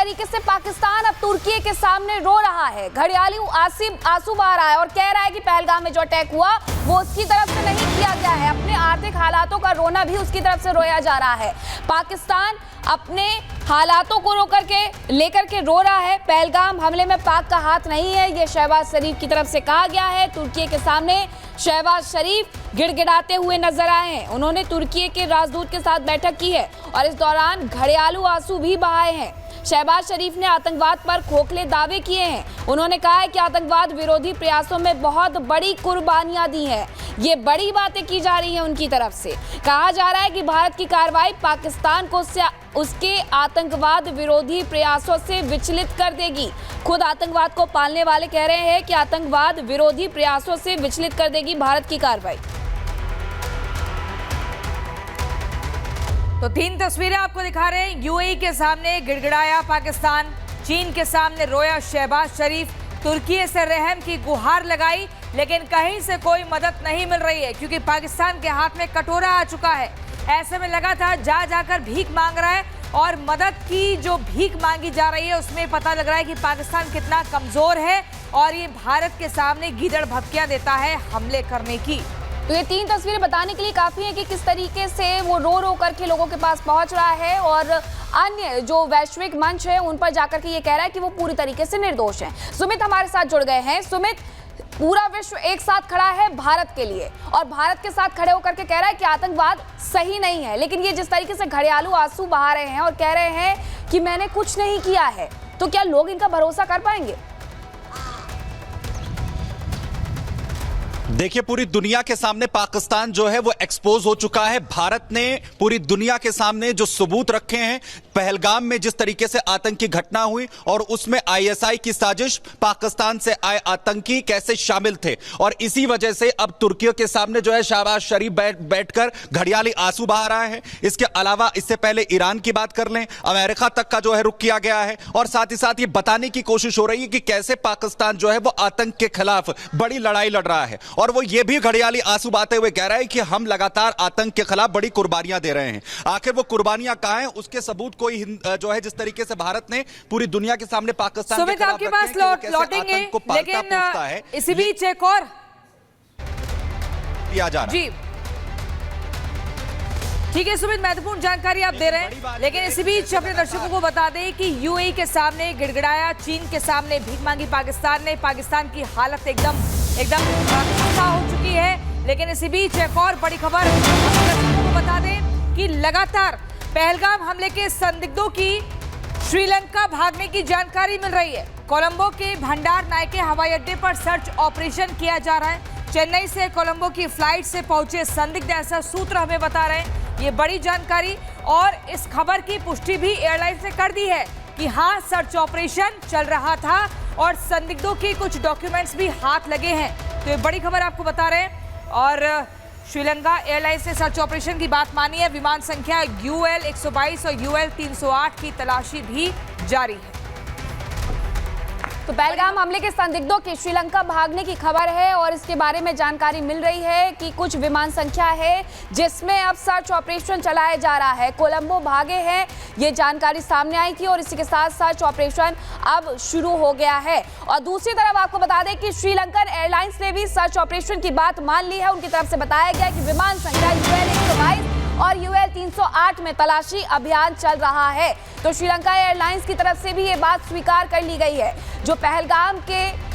तरीके से पाकिस्तान अब तुर्की के सामने रो रहा है, घड़ियाली आंसू बहा रहा है और कह रहा है कि पहलगाम में जो अटैक हुआ वो उसकी तरफ से नहीं किया गया है। अपने आर्थिक हालातों का रोना भी उसकी तरफ से रोया जा रहा है। पाकिस्तान अपने हालातों को लेकर के रो रहा है। पहलगाम हमले में पाक का हाथ नहीं है, ये शहबाज शरीफ की तरफ से कहा गया है। तुर्की के सामने शहबाज शरीफ गिड़गिड़ाते हुए नजर आए हैं। उन्होंने तुर्की के राजदूत के साथ बैठक की है और इस दौरान घड़ियालू आंसू भी बहाए हैं। शहबाज शरीफ ने आतंकवाद पर खोखले दावे किए हैं। उन्होंने कहा है कि आतंकवाद विरोधी प्रयासों में बहुत बड़ी कुर्बानियां दी हैं। ये बड़ी बातें की जा रही हैं उनकी तरफ से। कहा जा रहा है कि भारत की कार्रवाई पाकिस्तान को उसके आतंकवाद विरोधी प्रयासों से विचलित कर देगी। खुद आतंकवाद को पालने वाले कह रहे हैं कि आतंकवाद विरोधी प्रयासों से विचलित कर देगी भारत की कार्रवाई। तो 3 तस्वीरें आपको दिखा रहे हैं। यूएई के सामने गिड़गिड़ाया पाकिस्तान, चीन के सामने रोया शहबाज शरीफ, तुर्की से रहम की गुहार लगाई, लेकिन कहीं से कोई मदद नहीं मिल रही है क्योंकि पाकिस्तान के हाथ में कटोरा आ चुका है। ऐसे में लगातार जाकर भीख मांग रहा है और मदद की जो भीख मांगी जा रही है उसमें पता लग रहा है कि पाकिस्तान कितना कमजोर है और ये भारत के सामने गीदड़ भपकियां देता है हमले करने की। तो ये 3 तस्वीरें बताने के लिए काफी है कि किस तरीके से वो रो करके लोगों के पास पहुंच रहा है और अन्य जो वैश्विक मंच है उन पर जाकर के ये कह रहा है कि वो पूरी तरीके से निर्दोष है। सुमित हमारे साथ जुड़ गए हैं। सुमित, पूरा विश्व एक साथ खड़ा है भारत के लिए और भारत के साथ खड़े होकर के कह रहा है कि आतंकवाद सही नहीं है, लेकिन ये जिस तरीके से घड़ियालू आंसू बहा रहे हैं और कह रहे हैं कि मैंने कुछ नहीं किया है, तो क्या लोग इनका भरोसा कर पाएंगे? देखिए, पूरी दुनिया के सामने पाकिस्तान जो है वो एक्सपोज हो चुका है। भारत ने पूरी दुनिया के सामने जो सबूत रखे हैं, पहलगाम में जिस तरीके से आतंकी घटना हुई और उसमें आईएसआई की साजिश, पाकिस्तान से आए आतंकी कैसे शामिल थे, और इसी वजह से अब तुर्की के सामने जो है शहबाज शरीफ बैठकर घड़ियाली आंसू बहा रहा है। इसके अलावा इससे पहले ईरान की बात कर लें, अमेरिका तक का जो है रुख किया गया है और साथ ही साथ ये बताने की कोशिश हो रही है कि कैसे पाकिस्तान जो है वो आतंक के खिलाफ बड़ी लड़ाई लड़ रहा है और वो ये भी घड़ियाली आंसू बहाते हुए कह रहा है कि हम लगातार आतंक के खिलाफ बड़ी कुर्बानियां दे रहे हैं। आखिर वो कुर्बानियां कहां हैं, उसके सबूत कोई जो है जिस तरीके से भारत ने पूरी दुनिया के सामने पाकिस्तान के खिलाफ आपके पास लौटेंगे, लेकिन इसी बीच एक और किया जा रहा है। जी ठीक है सुमित, महत्वपूर्ण जानकारी आप दे रहे हैं, लेकिन इसी बीच अपने दर्शकों को बता दें कि यूएई के सामने गिड़गिड़ाया, चीन के सामने भीख मांगी पाकिस्तान ने। पाकिस्तान की हालत एकदम हो चुकी है। लेकिन इसी बीच एक और बड़ी खबर दर्शकों को बता दें कि लगातार पहलगाम हमले के संदिग्धों की श्रीलंका भागने की जानकारी मिल रही है। कोलंबो के भंडार नायके हवाई अड्डे पर सर्च ऑपरेशन किया जा रहा है। चेन्नई से कोलंबो की फ्लाइट से पहुंचे संदिग्ध, ऐसा सूत्र हमें बता रहे हैं। ये बड़ी जानकारी, और इस खबर की पुष्टि भी एयरलाइन से कर दी है कि हाँ, सर्च ऑपरेशन चल रहा था और संदिग्धों की कुछ डॉक्यूमेंट्स भी हाथ लगे हैं। तो ये बड़ी खबर आपको बता रहे हैं। और श्रीलंका एयरलाइंस ने सर्च ऑपरेशन की बात मानी है। विमान संख्या UL 122 और UL 308 की तलाशी भी जारी है। तो पहलगाम हमले के संदिग्धों के श्रीलंका भागने की खबर है और इसके बारे में जानकारी मिल रही है कि कुछ विमान संख्या है जिसमें अब सर्च ऑपरेशन चलाया जा रहा है। कोलंबो भागे हैं, ये जानकारी सामने आई थी और इसी के साथ सर्च ऑपरेशन अब शुरू हो गया है। और दूसरी तरफ आपको बता दें कि श्रीलंकन एयरलाइंस ने भी सर्च ऑपरेशन की बात मान ली है। उनकी तरफ से बताया गया कि विमान संख्या UL 122 और UL 308 में तलाशी अभियान चल रहा है। तो श्रीलंका एयरलाइंस की तरफ से भी ये बात स्वीकार कर ली गई है। जो पहलगाम के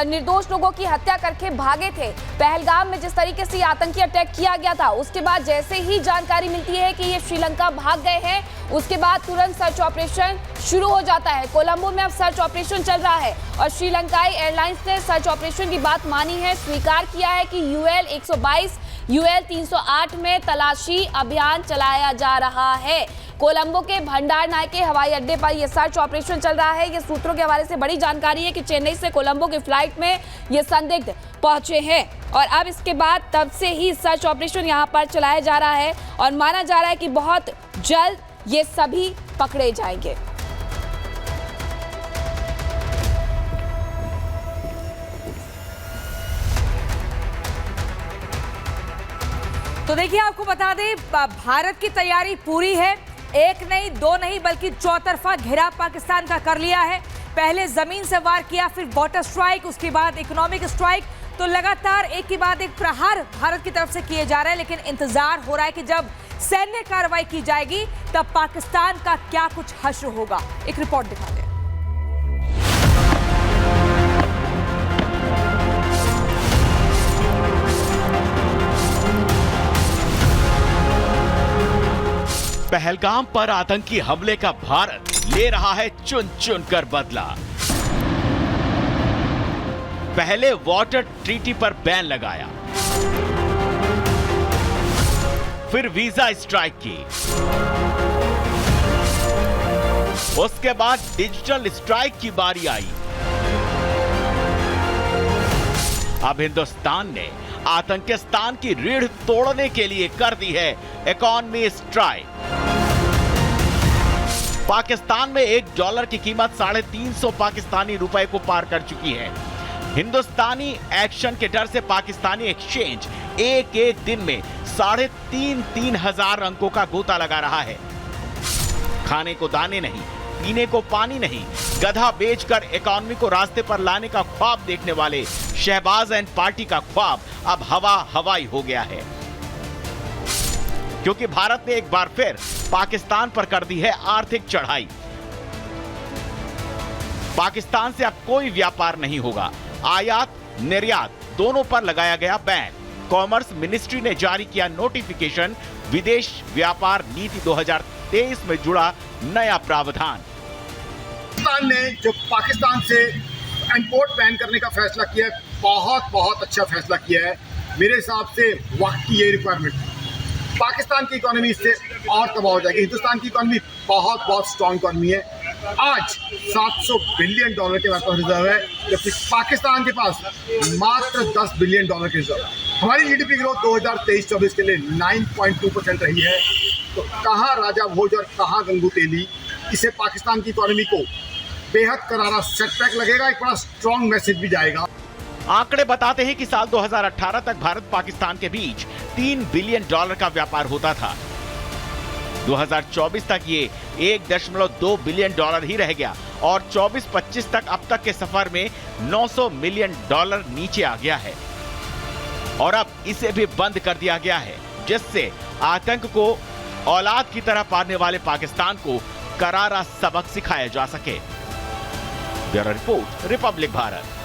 निर्दोष लोगों की हत्या करके भागे थे, पहलगाम में जिस तरीके से आतंकी अटैक किया गया था, उसके बाद जैसे ही जानकारी मिलती है कि ये श्रीलंका भाग गए हैं, उसके बाद तुरंत सर्च ऑपरेशन शुरू हो जाता है। कोलंबो में अब सर्च ऑपरेशन चल रहा है और श्रीलंकाई एयरलाइंस ने सर्च ऑपरेशन की बात मानी है, स्वीकार किया है कि UL 122 UL 308 में तलाशी अभियान चलाया जा रहा है। कोलंबो के भंडार नायके हवाई अड्डे पर यह सर्च ऑपरेशन चल रहा है। ये सूत्रों के हवाले से बड़ी जानकारी है कि चेन्नई से कोलंबो की फ्लाइट में ये संदिग्ध पहुंचे हैं और अब इसके बाद तब से ही सर्च ऑपरेशन यहां पर चलाया जा रहा है और माना जा रहा है कि बहुत जल्द ये सभी पकड़े जाएंगे। तो देखिए, आपको बता दें, भारत की तैयारी पूरी है। एक नहीं, दो नहीं, बल्कि चौतरफा घेराव पाकिस्तान का कर लिया है। पहले जमीन से वार किया, फिर वाटर स्ट्राइक, उसके बाद इकोनॉमिक स्ट्राइक। तो लगातार एक के बाद एक प्रहार भारत की तरफ से किए जा रहे हैं, लेकिन इंतजार हो रहा है कि जब सैन्य कार्रवाई की जाएगी तब पाकिस्तान का क्या कुछ हश्र होगा। एक रिपोर्ट दिखा दें। पहलगाम पर आतंकी हमले का भारत ले रहा है चुन चुन कर बदला। पहले वाटर ट्रीटी पर बैन लगाया, फिर वीजा स्ट्राइक की, उसके बाद डिजिटल स्ट्राइक की बारी आई। अब हिंदुस्तान ने आतंकिस्तान की रीढ़ तोड़ने के लिए कर दी है इकोनॉमी स्ट्राइक। पाकिस्तान में $1 की कीमत 350 पाकिस्तानी रुपए को पार कर चुकी है। हिंदुस्तानी एक्शन के डर से पाकिस्तानी एक्सचेंज एक एक दिन में 3,500 हजार अंकों का गोता लगा रहा है। खाने को दाने नहीं, पीने को पानी नहीं, गधा बेचकर इकोनॉमी को रास्ते पर लाने का ख्वाब देखने वाले शहबाज एंड पार्टी का ख्वाब अब हवाई हो गया है, क्योंकि भारत ने एक बार फिर पाकिस्तान पर कर दी है आर्थिक चढ़ाई। पाकिस्तान से अब कोई व्यापार नहीं होगा। आयात निर्यात दोनों पर लगाया गया बैन। कॉमर्स मिनिस्ट्री ने जारी किया नोटिफिकेशन, विदेश व्यापार नीति 2023 में जुड़ा नया प्रावधान। पाकिस्तान ने जो पाकिस्तान से इंपोर्ट बैन करने का फैसला किया है, बहुत अच्छा फैसला किया है। मेरे हिसाब से वक्त की ये रिक्वायरमेंट, पाकिस्तान की इकोनॉमी इससे और तबाह हो जाएगी। हिंदुस्तान की इकोनॉमी बहुत स्ट्रॉन्ग इकोनॉमी है। आज $700 बिलियन के पास रिजर्व है, जबकि पाकिस्तान के पास मात्र $10 बिलियन के रिजर्व। हमारी जीडीपी ग्रोथ 2023-24 के लिए 9.2% रही है। तो कहाँ राजा भोज और कहाँ गंगू तेली, इसे पाकिस्तान की इकोनॉमी को बेहद करारा सेटबैक लगेगा। एक बड़ा स्ट्रॉन्ग मैसेज भी जाएगा। आंकड़े बताते हैं कि साल 2018 तक भारत पाकिस्तान के बीच $3 बिलियन का व्यापार होता था। 2024 तक ये $1.2 बिलियन ही रह गया और 24-25 तक अब तक के सफर में $900 मिलियन नीचे आ गया है। और अब इसे भी बंद कर दिया गया है, जिससे आतंक को औलाद की तरह पालने वाले पाकिस्तान को करारा सबक सिखाया जा सके। Bureau report, Republic Bharat.